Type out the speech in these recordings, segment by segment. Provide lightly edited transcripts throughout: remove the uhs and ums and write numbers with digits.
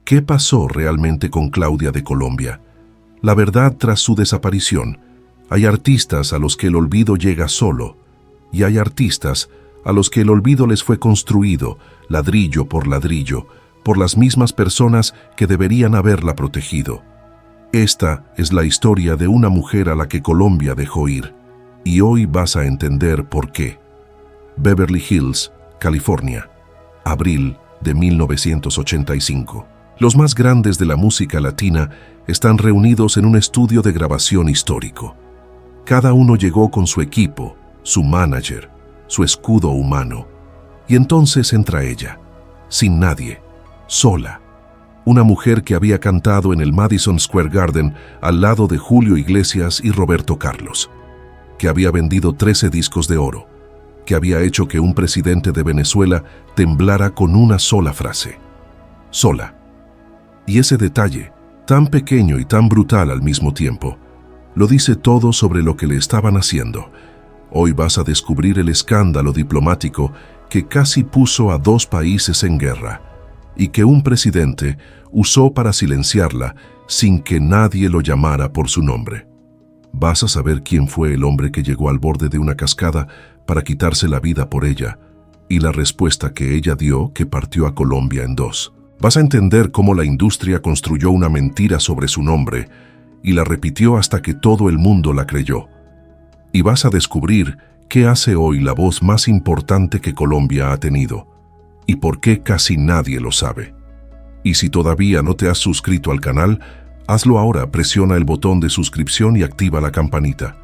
¿Qué pasó realmente con Claudia de Colombia? La verdad tras su desaparición. Hay artistas a los que el olvido llega solo, y hay artistas a los que el olvido les fue construido, ladrillo por ladrillo, por las mismas personas que deberían haberla protegido. Esta es la historia de una mujer a la que Colombia dejó ir, y hoy vas a entender por qué. Beverly Hills, California, abril de 1985. Los más grandes de la música latina están reunidos en un estudio de grabación histórico. Cada uno llegó con su equipo, su manager, su escudo humano. Y entonces entra ella, sin nadie, sola. Una mujer que había cantado en el Madison Square Garden al lado de Julio Iglesias y Roberto Carlos, que había vendido 13 discos de oro, que había hecho que un presidente de Venezuela temblara con una sola frase. Sola. Y ese detalle, tan pequeño y tan brutal al mismo tiempo, lo dice todo sobre lo que le estaban haciendo. Hoy vas a descubrir el escándalo diplomático que casi puso a 2 países en guerra y que un presidente usó para silenciarla sin que nadie lo llamara por su nombre. Vas a saber quién fue el hombre que llegó al borde de una cascada para quitarse la vida por ella y la respuesta que ella dio que partió a Colombia en 2. Vas a entender cómo la industria construyó una mentira sobre su nombre y la repitió hasta que todo el mundo la creyó. Y vas a descubrir qué hace hoy la voz más importante que Colombia ha tenido y por qué casi nadie lo sabe. Y si todavía no te has suscrito al canal, hazlo ahora, presiona el botón de suscripción y activa la campanita.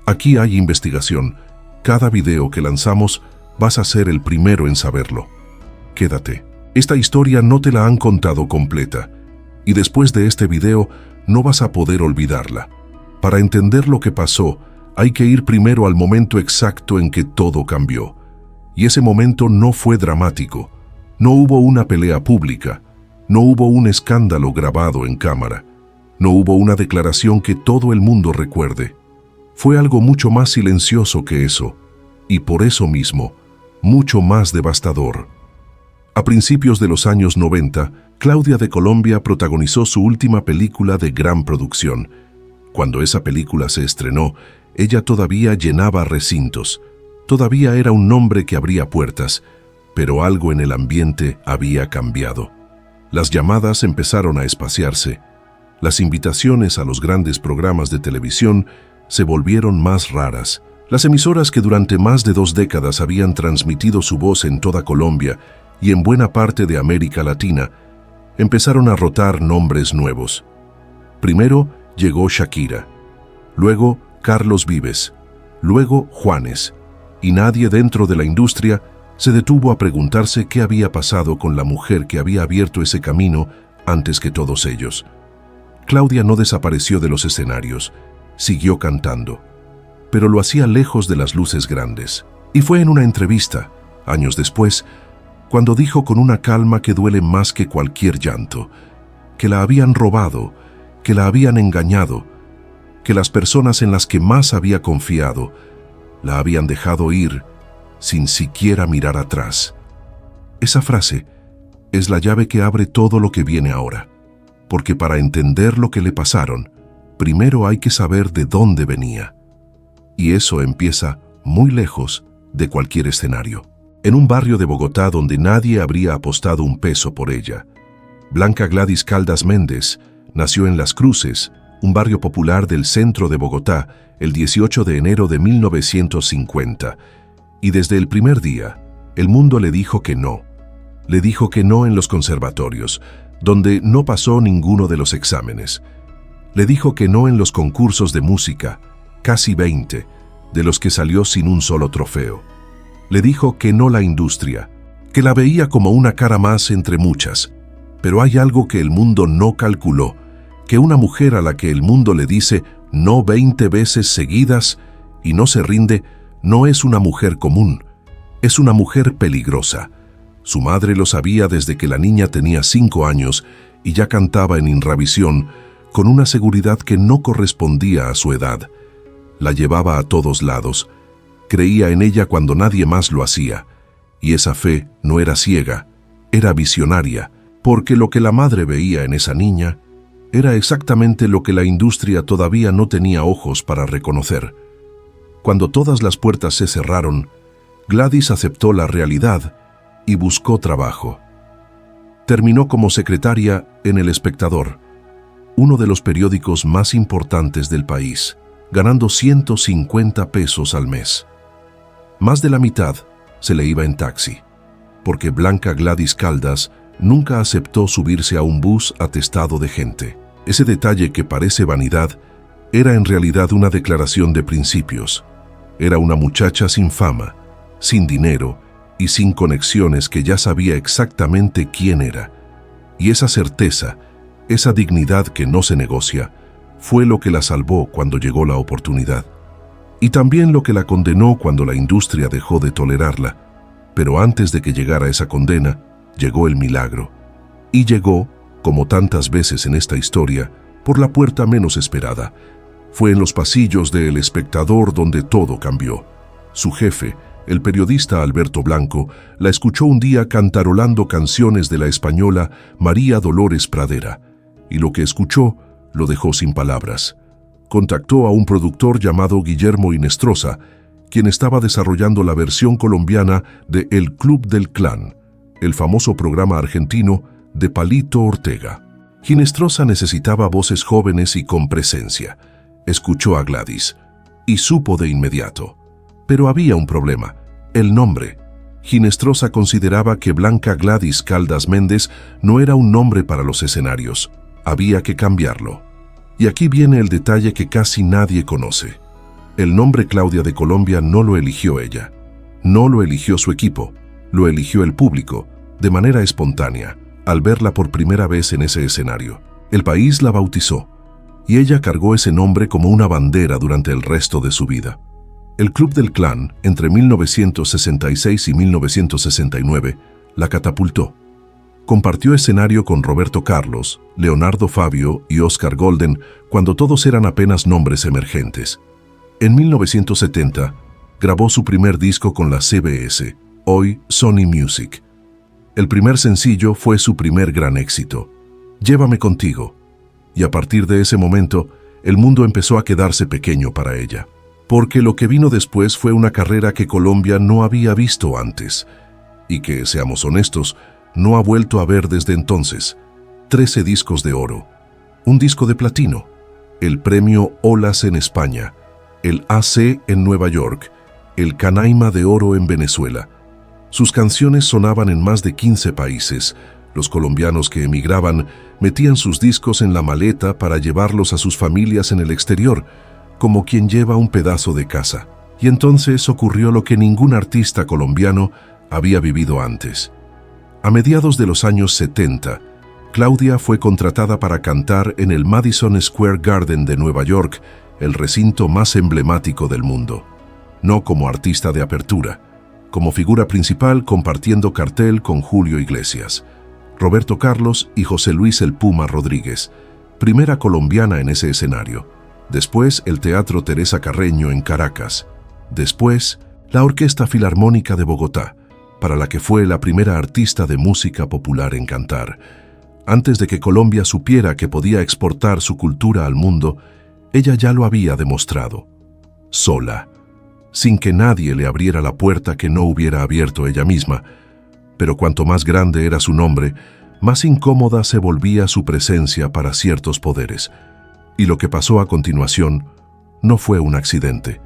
Aquí hay investigación. Cada video que lanzamos vas a ser el primero en saberlo. Quédate. Esta historia no te la han contado completa, y después de este video no vas a poder olvidarla. Para entender lo que pasó, hay que ir primero al momento exacto en que todo cambió. Y ese momento no fue dramático. No hubo una pelea pública. No hubo un escándalo grabado en cámara. No hubo una declaración que todo el mundo recuerde. Fue algo mucho más silencioso que eso, y por eso mismo, mucho más devastador. A principios de los años 90, Claudia de Colombia protagonizó su última película de gran producción. Cuando esa película se estrenó, ella todavía llenaba recintos. Todavía era un nombre que abría puertas, pero algo en el ambiente había cambiado. Las llamadas empezaron a espaciarse. Las invitaciones a los grandes programas de televisión se volvieron más raras. Las emisoras que durante más de 2 décadas habían transmitido su voz en toda Colombia y en buena parte de América Latina, empezaron a rotar nombres nuevos. Primero llegó Shakira, luego Carlos Vives, luego Juanes, y nadie dentro de la industria se detuvo a preguntarse qué había pasado con la mujer que había abierto ese camino antes que todos ellos. Claudia no desapareció de los escenarios, siguió cantando, pero lo hacía lejos de las luces grandes. Y fue en una entrevista, años después, cuando dijo con una calma que duele más que cualquier llanto, que la habían robado, que la habían engañado, que las personas en las que más había confiado la habían dejado ir sin siquiera mirar atrás. Esa frase es la llave que abre todo lo que viene ahora, porque para entender lo que le pasaron, primero hay que saber de dónde venía. Y eso empieza muy lejos de cualquier escenario. En un barrio de Bogotá donde nadie habría apostado un peso por ella. Blanca Gladys Caldas Méndez nació en Las Cruces, un barrio popular del centro de Bogotá, el 18 de enero de 1950. Y desde el primer día, el mundo le dijo que no. Le dijo que no en los conservatorios, donde no pasó ninguno de los exámenes. Le dijo que no en los concursos de música, casi 20, de los que salió sin un solo trofeo. Le dijo que no la industria, que la veía como una cara más entre muchas. Pero hay algo que el mundo no calculó, que una mujer a la que el mundo le dice no 20 veces seguidas y no se rinde, no es una mujer común, es una mujer peligrosa. Su madre lo sabía desde que la niña tenía 5 años y ya cantaba en Inravisión con una seguridad que no correspondía a su edad. La llevaba a todos lados. Creía en ella cuando nadie más lo hacía, y esa fe no era ciega, era visionaria, porque lo que la madre veía en esa niña era exactamente lo que la industria todavía no tenía ojos para reconocer. Cuando todas las puertas se cerraron, Gladys aceptó la realidad y buscó trabajo. Terminó como secretaria en El Espectador, uno de los periódicos más importantes del país, ganando 150 pesos al mes. Más de la mitad se le iba en taxi, porque Blanca Gladys Caldas nunca aceptó subirse a un bus atestado de gente. Ese detalle que parece vanidad era en realidad una declaración de principios. Era una muchacha sin fama, sin dinero y sin conexiones que ya sabía exactamente quién era. Y esa certeza, esa dignidad que no se negocia, fue lo que la salvó cuando llegó la oportunidad. Y también lo que la condenó cuando la industria dejó de tolerarla. Pero antes de que llegara esa condena, llegó el milagro. Y llegó, como tantas veces en esta historia, por la puerta menos esperada. Fue en los pasillos de El Espectador donde todo cambió. Su jefe, el periodista Alberto Blanco, la escuchó un día cantarolando canciones de la española María Dolores Pradera, y lo que escuchó lo dejó sin palabras. Contactó a un productor llamado Guillermo Hinestrosa, quien estaba desarrollando la versión colombiana de El Club del Clan, el famoso programa argentino de Palito Ortega. Hinestrosa necesitaba voces jóvenes y con presencia. Escuchó a Gladys y supo de inmediato. Pero había un problema: el nombre. Hinestrosa consideraba que Blanca Gladys Caldas Méndez no era un nombre para los escenarios. Había que cambiarlo. Y aquí viene el detalle que casi nadie conoce. El nombre Claudia de Colombia no lo eligió ella. No lo eligió su equipo. Lo eligió el público, de manera espontánea, al verla por primera vez en ese escenario. El país la bautizó, y ella cargó ese nombre como una bandera durante el resto de su vida. El Club del Clan, entre 1966 y 1969, la catapultó. Compartió escenario con Roberto Carlos, Leonardo Fabio y Oscar Golden cuando todos eran apenas nombres emergentes. En 1970, grabó su primer disco con la CBS, hoy Sony Music. El primer sencillo fue su primer gran éxito, Llévame contigo, y a partir de ese momento, el mundo empezó a quedarse pequeño para ella, porque lo que vino después fue una carrera que Colombia no había visto antes, y que, seamos honestos, no ha vuelto a ver desde entonces. 13 discos de oro, un disco de platino, el premio Olas en España, el AC en Nueva York, el Canaima de Oro en Venezuela. Sus canciones sonaban en más de 15 países. Los colombianos que emigraban metían sus discos en la maleta para llevarlos a sus familias en el exterior, como quien lleva un pedazo de casa. Y entonces ocurrió lo que ningún artista colombiano había vivido antes. A mediados de los años 70, Claudia fue contratada para cantar en el Madison Square Garden de Nueva York, el recinto más emblemático del mundo. No como artista de apertura, como figura principal compartiendo cartel con Julio Iglesias, Roberto Carlos y José Luis El Puma Rodríguez, primera colombiana en ese escenario. Después el Teatro Teresa Carreño en Caracas. Después la Orquesta Filarmónica de Bogotá, para la que fue la primera artista de música popular en cantar. Antes de que Colombia supiera que podía exportar su cultura al mundo, ella ya lo había demostrado. Sola, sin que nadie le abriera la puerta que no hubiera abierto ella misma. Pero cuanto más grande era su nombre, más incómoda se volvía su presencia para ciertos poderes. Y lo que pasó a continuación no fue un accidente,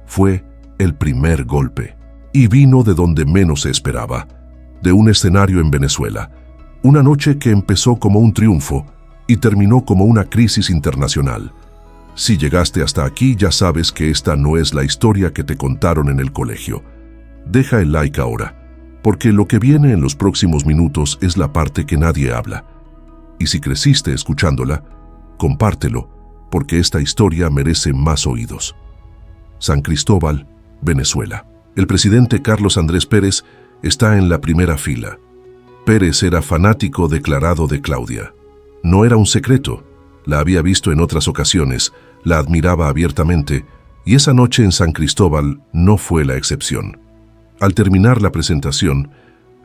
fue el primer golpe. Y vino de donde menos se esperaba, de un escenario en Venezuela. Una noche que empezó como un triunfo y terminó como una crisis internacional. Si llegaste hasta aquí, ya sabes que esta no es la historia que te contaron en el colegio. Deja el like ahora, porque lo que viene en los próximos minutos es la parte que nadie habla. Y si creciste escuchándola, compártelo, porque esta historia merece más oídos. San Cristóbal, Venezuela. El presidente Carlos Andrés Pérez está en la primera fila. Pérez era fanático declarado de Claudia. No era un secreto, la había visto en otras ocasiones, la admiraba abiertamente, y esa noche en San Cristóbal no fue la excepción. Al terminar la presentación,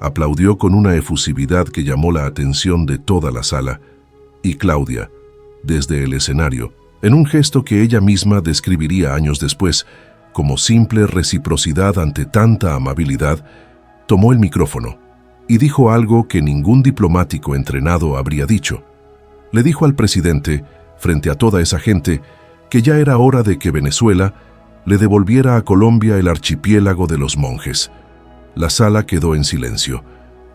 aplaudió con una efusividad que llamó la atención de toda la sala, y Claudia, desde el escenario, en un gesto que ella misma describiría años después como simple reciprocidad ante tanta amabilidad, tomó el micrófono y dijo algo que ningún diplomático entrenado habría dicho. Le dijo al presidente, frente a toda esa gente, que ya era hora de que Venezuela le devolviera a Colombia el archipiélago de los monjes. La sala quedó en silencio,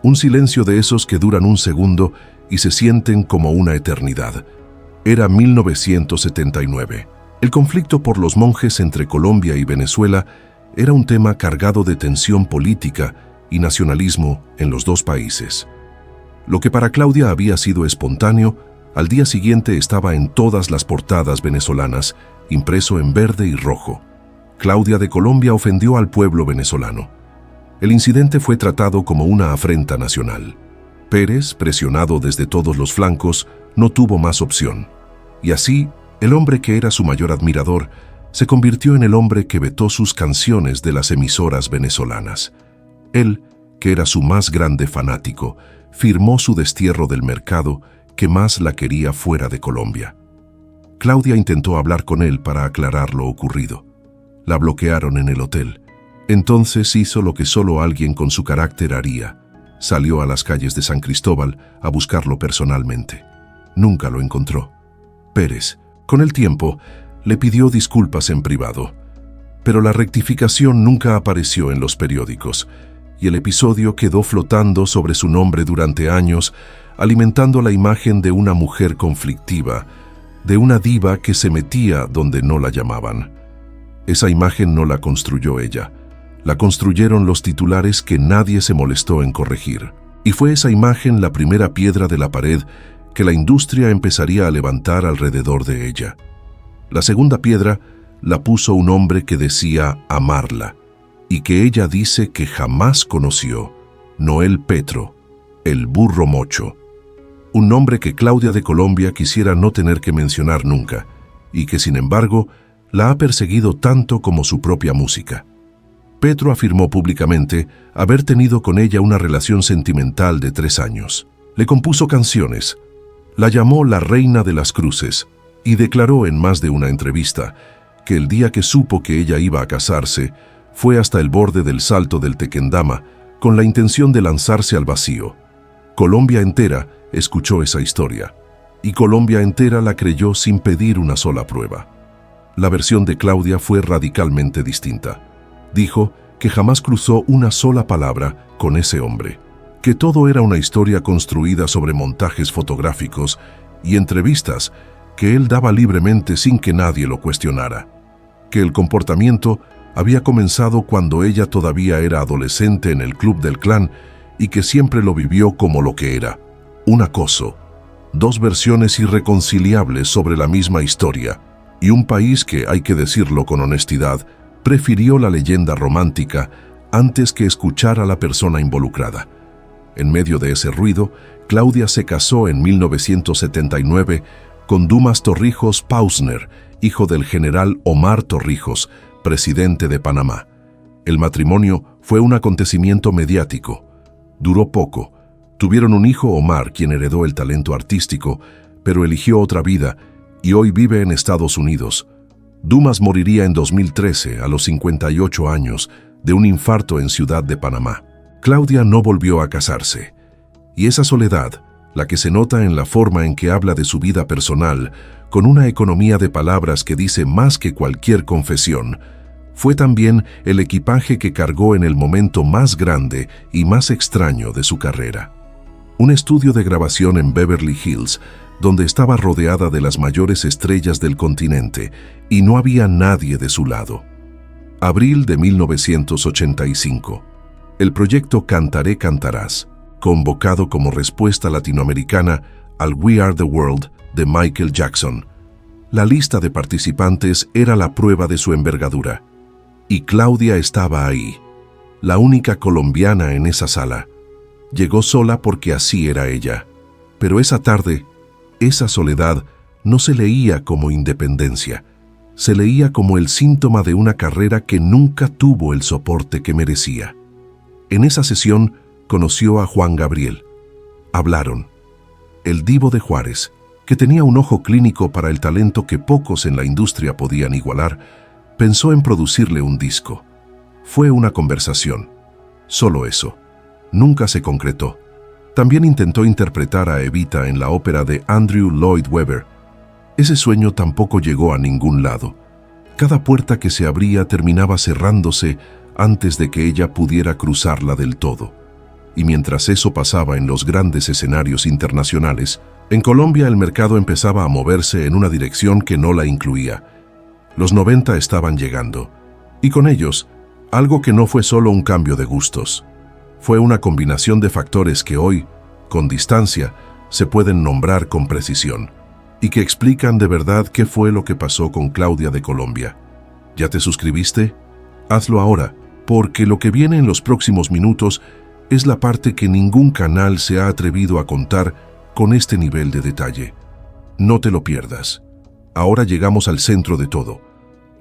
un silencio de esos que duran un segundo y se sienten como una eternidad. Era 1979. El conflicto por los monjes entre Colombia y Venezuela era un tema cargado de tensión política y nacionalismo en los dos países. Lo que para Claudia había sido espontáneo, al día siguiente estaba en todas las portadas venezolanas, impreso en verde y rojo. Claudia de Colombia ofendió al pueblo venezolano. El incidente fue tratado como una afrenta nacional. Pérez, presionado desde todos los flancos, no tuvo más opción. Y así, el hombre que era su mayor admirador se convirtió en el hombre que vetó sus canciones de las emisoras venezolanas. Él, que era su más grande fanático, firmó su destierro del mercado que más la quería fuera de Colombia. Claudia intentó hablar con él para aclarar lo ocurrido. La bloquearon en el hotel. Entonces hizo lo que solo alguien con su carácter haría. Salió a las calles de San Cristóbal a buscarlo personalmente. Nunca lo encontró. Pérez, con el tiempo, le pidió disculpas en privado, pero la rectificación nunca apareció en los periódicos, y el episodio quedó flotando sobre su nombre durante años, alimentando la imagen de una mujer conflictiva, de una diva que se metía donde no la llamaban. Esa imagen no la construyó ella, la construyeron los titulares que nadie se molestó en corregir. Y fue esa imagen la primera piedra de la pared que la industria empezaría a levantar alrededor de ella. La segunda piedra la puso un hombre que decía amarla y que ella dice que jamás conoció, Noel Petro, el burro mocho. Un nombre que Claudia de Colombia quisiera no tener que mencionar nunca y que, sin embargo, la ha perseguido tanto como su propia música. Petro afirmó públicamente haber tenido con ella una relación sentimental de 3 años. Le compuso canciones, la llamó la Reina de las Cruces y declaró en más de una entrevista que el día que supo que ella iba a casarse, fue hasta el borde del Salto del Tequendama con la intención de lanzarse al vacío. Colombia entera escuchó esa historia y Colombia entera la creyó sin pedir una sola prueba. La versión de Claudia fue radicalmente distinta. Dijo que jamás cruzó una sola palabra con ese hombre, que todo era una historia construida sobre montajes fotográficos y entrevistas que él daba libremente sin que nadie lo cuestionara, que el comportamiento había comenzado cuando ella todavía era adolescente en el Club del Clan y que siempre lo vivió como lo que era, un acoso, 2 versiones irreconciliables sobre la misma historia y un país que, hay que decirlo con honestidad, prefirió la leyenda romántica antes que escuchar a la persona involucrada. En medio de ese ruido, Claudia se casó en 1979 con Dumas Torrijos Pausner, hijo del general Omar Torrijos, presidente de Panamá. El matrimonio fue un acontecimiento mediático. Duró poco. Tuvieron un hijo, Omar, quien heredó el talento artístico, pero eligió otra vida y hoy vive en Estados Unidos. Dumas moriría en 2013, a los 58 años, de un infarto en Ciudad de Panamá. Claudia no volvió a casarse, y esa soledad, la que se nota en la forma en que habla de su vida personal, con una economía de palabras que dice más que cualquier confesión, fue también el equipaje que cargó en el momento más grande y más extraño de su carrera. Un estudio de grabación en Beverly Hills, donde estaba rodeada de las mayores estrellas del continente y no había nadie de su lado. Abril de 1985. El proyecto Cantaré Cantarás, convocado como respuesta latinoamericana al We Are the World de Michael Jackson. La lista de participantes era la prueba de su envergadura. Y Claudia estaba ahí, la única colombiana en esa sala. Llegó sola porque así era ella. Pero esa tarde, esa soledad no se leía como independencia. Se leía como el síntoma de una carrera que nunca tuvo el soporte que merecía. En esa sesión conoció a Juan Gabriel. Hablaron. El divo de Juárez, que tenía un ojo clínico para el talento que pocos en la industria podían igualar, pensó en producirle un disco. Fue una conversación. Solo eso. Nunca se concretó. También intentó interpretar a Evita en la ópera de Andrew Lloyd Webber. Ese sueño tampoco llegó a ningún lado. Cada puerta que se abría terminaba cerrándose antes de que ella pudiera cruzarla del todo. Y mientras eso pasaba en los grandes escenarios internacionales, en Colombia el mercado empezaba a moverse en una dirección que no la incluía. Los 90 estaban llegando, y con ellos, algo que no fue solo un cambio de gustos. Fue una combinación de factores que hoy, con distancia, se pueden nombrar con precisión, y que explican de verdad qué fue lo que pasó con Claudia de Colombia. ¿Ya te suscribiste? Hazlo ahora, porque lo que viene en los próximos minutos es la parte que ningún canal se ha atrevido a contar con este nivel de detalle. No te lo pierdas. Ahora llegamos al centro de todo.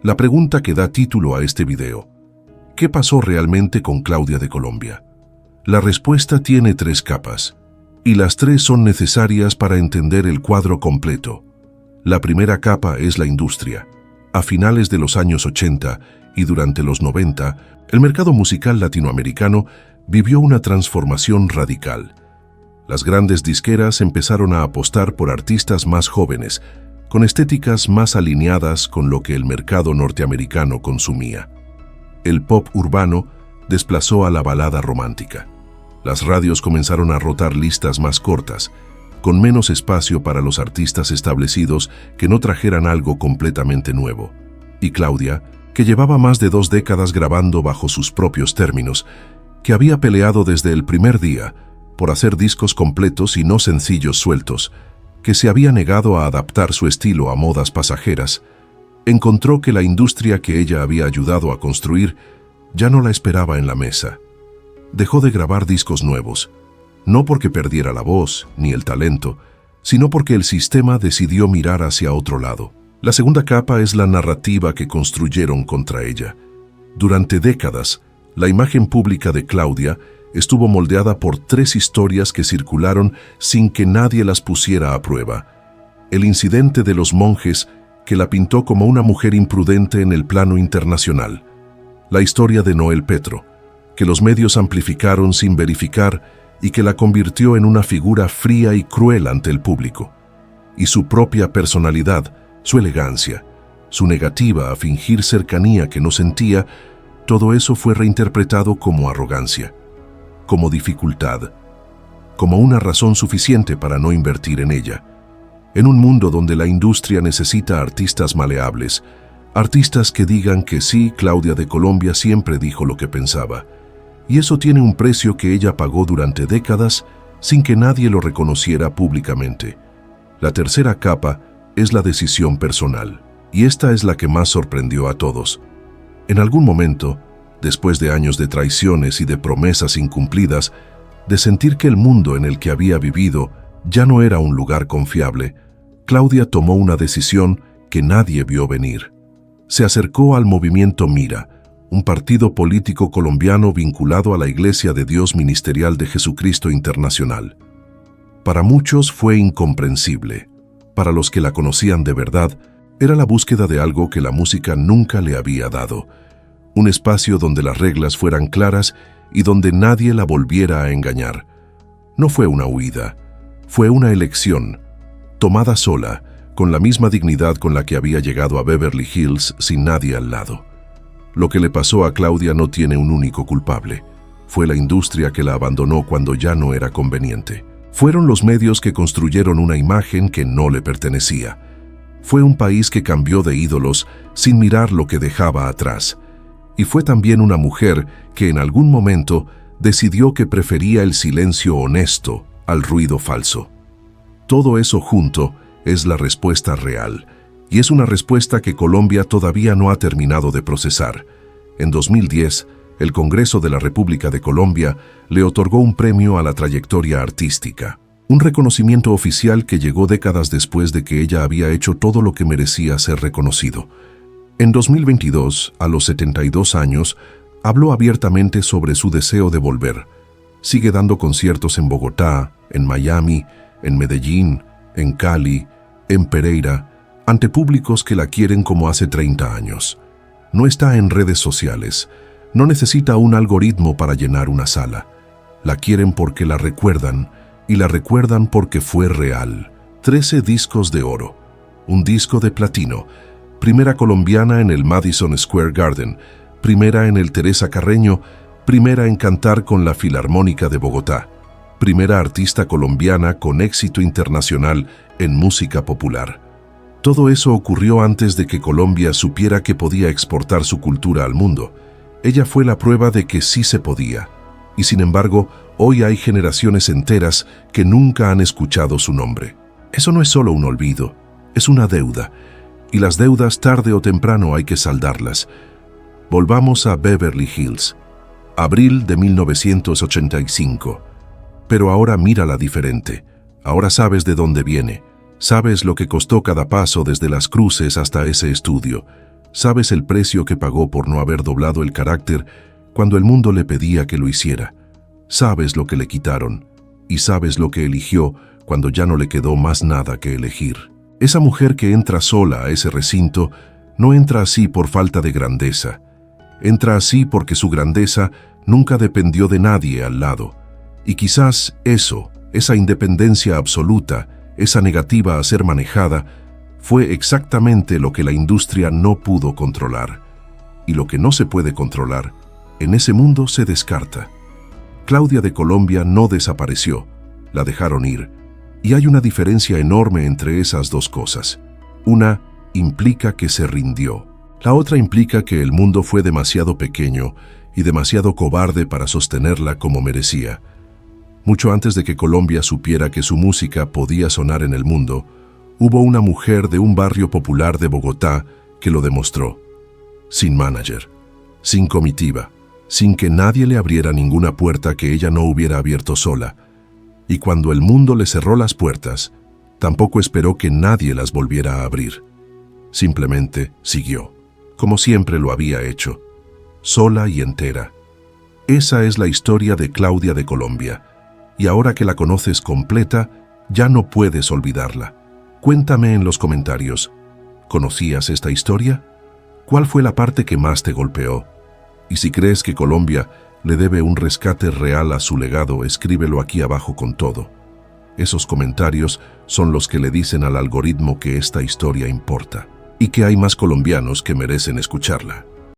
La pregunta que da título a este video. ¿Qué pasó realmente con Claudia de Colombia? La respuesta tiene 3 capas, y las 3 son necesarias para entender el cuadro completo. La primera capa es la industria. A finales de los años 80 y durante los 90, el mercado musical latinoamericano vivió una transformación radical. Las grandes disqueras empezaron a apostar por artistas más jóvenes, con estéticas más alineadas con lo que el mercado norteamericano consumía. El pop urbano desplazó a la balada romántica. Las radios comenzaron a rotar listas más cortas, con menos espacio para los artistas establecidos que no trajeran algo completamente nuevo. Y Claudia, que llevaba más de 2 décadas grabando bajo sus propios términos, que había peleado desde el primer día por hacer discos completos y no sencillos sueltos, que se había negado a adaptar su estilo a modas pasajeras, encontró que la industria que ella había ayudado a construir ya no la esperaba en la mesa. Dejó de grabar discos nuevos, no porque perdiera la voz ni el talento, sino porque el sistema decidió mirar hacia otro lado. La segunda capa es la narrativa que construyeron contra ella. Durante décadas, la imagen pública de Claudia estuvo moldeada por 3 historias que circularon sin que nadie las pusiera a prueba. El incidente de los monjes, que la pintó como una mujer imprudente en el plano internacional. La historia de Noel Petro, que los medios amplificaron sin verificar y que la convirtió en una figura fría y cruel ante el público. Y su propia personalidad, su elegancia, su negativa a fingir cercanía que no sentía, todo eso fue reinterpretado como arrogancia, como dificultad, como una razón suficiente para no invertir en ella. En un mundo donde la industria necesita artistas maleables, artistas que digan que sí, Claudia de Colombia siempre dijo lo que pensaba. Y eso tiene un precio que ella pagó durante décadas sin que nadie lo reconociera públicamente. La tercera capa es la decisión personal, y esta es la que más sorprendió a todos. En algún momento, después de años de traiciones y de promesas incumplidas, de sentir que el mundo en el que había vivido ya no era un lugar confiable, Claudia tomó una decisión que nadie vio venir. Se acercó al movimiento Mira, un partido político colombiano vinculado a la Iglesia de Dios Ministerial de Jesucristo Internacional. Para muchos fue incomprensible. Para los que la conocían de verdad, era la búsqueda de algo que la música nunca le había dado. Un espacio donde las reglas fueran claras y donde nadie la volviera a engañar. No fue una huida, fue una elección, tomada sola, con la misma dignidad con la que había llegado a Beverly Hills sin nadie al lado. Lo que le pasó a Claudia no tiene un único culpable. Fue la industria que la abandonó cuando ya no era conveniente. Fueron los medios que construyeron una imagen que no le pertenecía. Fue un país que cambió de ídolos sin mirar lo que dejaba atrás. Y fue también una mujer que en algún momento decidió que prefería el silencio honesto al ruido falso. Todo eso junto es la respuesta real, y es una respuesta que Colombia todavía no ha terminado de procesar. En 2010, el Congreso de la República de Colombia le otorgó un premio a la trayectoria artística, un reconocimiento oficial que llegó décadas después de que ella había hecho todo lo que merecía ser reconocido. En 2022, a los 72 años, habló abiertamente sobre su deseo de volver. Sigue dando conciertos en Bogotá, en Miami, en Medellín, en Cali, en Pereira, ante públicos que la quieren como hace 30 años. No está en redes sociales, no necesita un algoritmo para llenar una sala. La quieren porque la recuerdan, y la recuerdan porque fue real. 13 discos de oro, un disco de platino, primera colombiana en el Madison Square Garden, primera en el Teresa Carreño, primera en cantar con la Filarmónica de Bogotá, primera artista colombiana con éxito internacional en música popular. Todo eso ocurrió antes de que Colombia supiera que podía exportar su cultura al mundo. Ella fue la prueba de que sí se podía. Y sin embargo, hoy hay generaciones enteras que nunca han escuchado su nombre. Eso no es solo un olvido, es una deuda. Y las deudas tarde o temprano hay que saldarlas. Volvamos a Beverly Hills. Abril de 1985. Pero ahora mírala diferente. Ahora sabes de dónde viene. Sabes lo que costó cada paso desde Las Cruces hasta ese estudio. Sabes el precio que pagó por no haber doblado el carácter cuando el mundo le pedía que lo hiciera. Sabes lo que le quitaron. Y sabes lo que eligió cuando ya no le quedó más nada que elegir. Esa mujer que entra sola a ese recinto no entra así por falta de grandeza. Entra así porque su grandeza nunca dependió de nadie al lado. Y quizás esa independencia absoluta, esa negativa a ser manejada, fue exactamente lo que la industria no pudo controlar. Y lo que no se puede controlar, en ese mundo se descarta. Claudia de Colombia no desapareció, la dejaron ir. Y hay una diferencia enorme entre esas dos cosas. Una implica que se rindió. La otra implica que el mundo fue demasiado pequeño y demasiado cobarde para sostenerla como merecía. Mucho antes de que Colombia supiera que su música podía sonar en el mundo, hubo una mujer de un barrio popular de Bogotá que lo demostró. Sin manager, sin comitiva, sin que nadie le abriera ninguna puerta que ella no hubiera abierto sola. Y cuando el mundo le cerró las puertas, tampoco esperó que nadie las volviera a abrir. Simplemente siguió, como siempre lo había hecho, sola y entera. Esa es la historia de Claudia de Colombia. Y ahora que la conoces completa, ya no puedes olvidarla. Cuéntame en los comentarios, ¿conocías esta historia? ¿Cuál fue la parte que más te golpeó? Y si crees que Colombia le debe un rescate real a su legado, escríbelo aquí abajo con todo. Esos comentarios son los que le dicen al algoritmo que esta historia importa y que hay más colombianos que merecen escucharla.